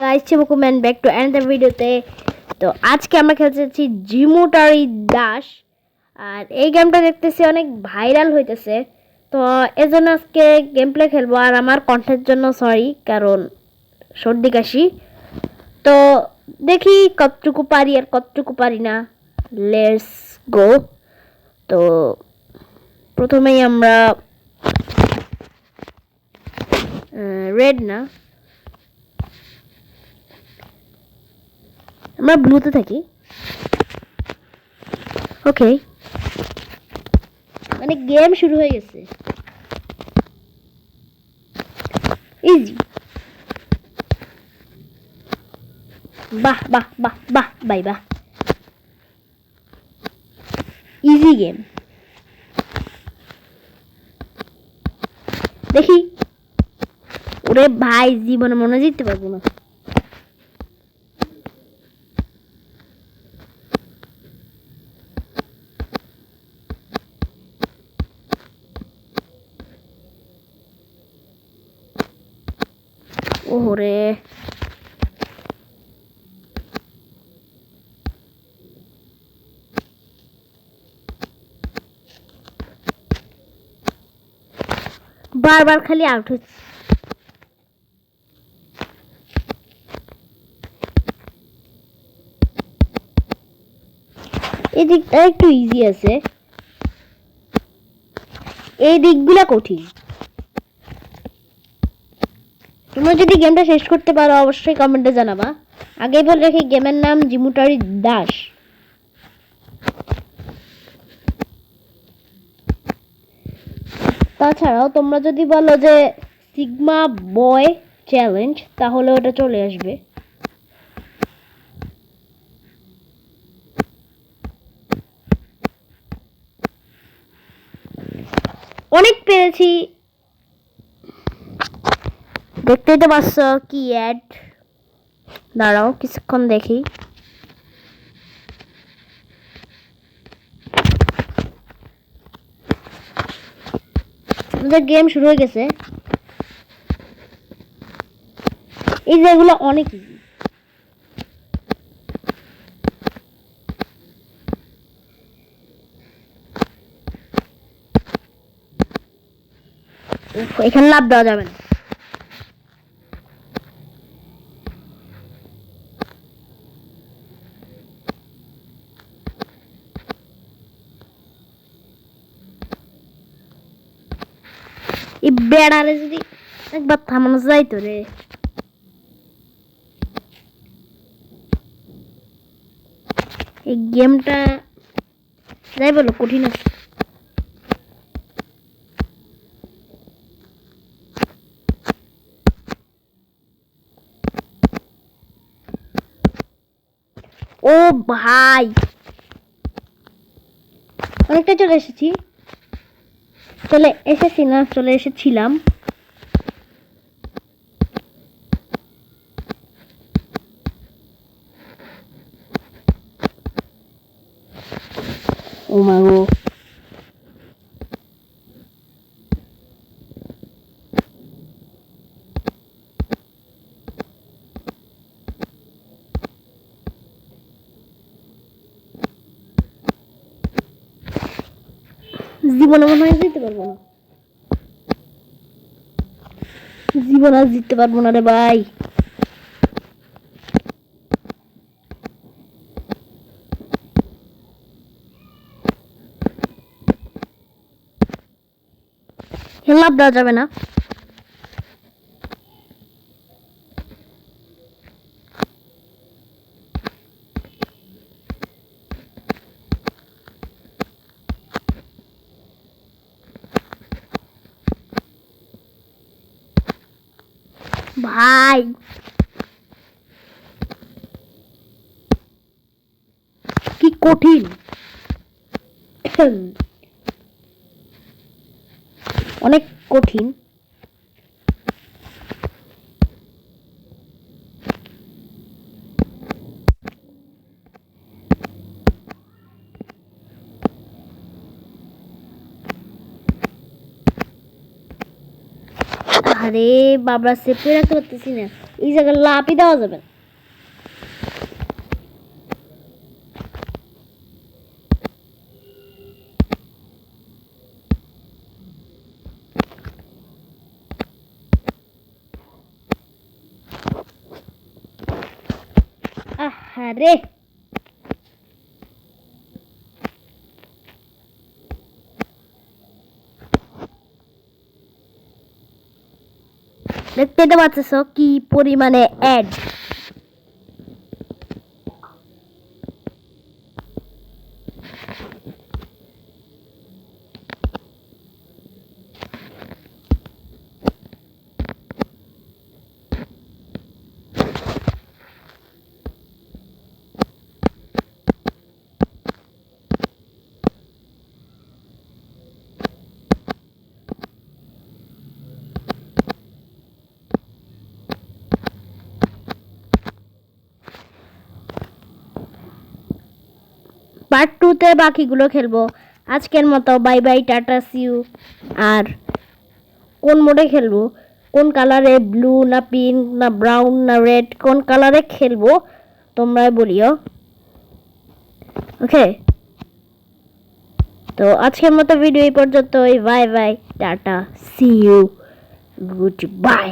Guys welcome back to another ভিডিওতে। তো আজকে আমরা খেলতে যাচ্ছি জিমুটারি দাস। আর এই গেমটা দেখতেছি অনেক ভাইরাল হইতেছে, তো এজন্য আজকে গেম প্লে খেলবো। আর আমার কণ্ঠের জন্য সরি, কারণ সর্দি কাশি। তো দেখি কতটুকু পারি আর কতটুকু পারি না। Let's go. তো প্রথমেই আমরা রেড না, আমরা ব্লুতে থাকি। ওকে, মানে গেম শুরু হয়ে গেছে। ইজি। বাহ বাহ বাহ বাহ বাই বাহ, ইজি গেম। দেখি, ওরে ভাই জীবনে মনে জিততে পারবো না। ওরে বারবার খালি আউট হচ্ছে। এই দিকটা একটু ইজি আছে, এই দিকগুলা কঠিন। তোমরা যদি গেমটা শেষ করতে পারো অবশ্যই কমেন্টে জানাবা। আগেই বলে রাখি, গেমের নাম জিমুটারি দাস। তাছাড়াও তোমরা যদি বলো যে সিগমা বয় চ্যালেঞ্জ, তাহলে ওটা চলে আসবে। অনেক পেরেছি, দেখতেই তো পাচ্ছ কি অ্যাড। দাঁড়াও কিছুক্ষণ দেখি। আমাদের গেম শুরু হয়ে গেছে। এই যেগুলো অনেক ইজি। এখানে লাভ দেওয়া যাবে না। এই বেড়ারে যদি একবার থামানো যাইতো রে। এই গেমটা যাই বলো কঠিন আছে। ও ভাই, অনেকটা চলে এসেছি। চলে এসেছিলাম। ও মা গো, জীবনে মনে হয় জিততে পারবো না। জীবন আর জিততে পারবো না রে ভাই। লাভ দেওয়া যাবে না। ভাই কি কঠিন, অনেক কঠিন। আরে বাবা, সেপে রাখতে পারতেছি না। এই জায়গায় লাভই দেওয়া যাবে না। আহারে দেখতে তো পাচ্ছ কি পরিমাণে অ্যাড। পার্ট 2-তে বাকিগুলো খেলবো। আজকের মতো বাই বাই, টাটা, সিউ। আর কোন মোডে খেলবো, কোন কালারে, ব্লু না পিঙ্ক না ব্রাউন না রেড, কোন কালারে খেলবো তোমরা বলিও। ওকে, তো আজকের মতো ভিডিও এই পর্যন্তই। Bye bye, tata, see you, good by.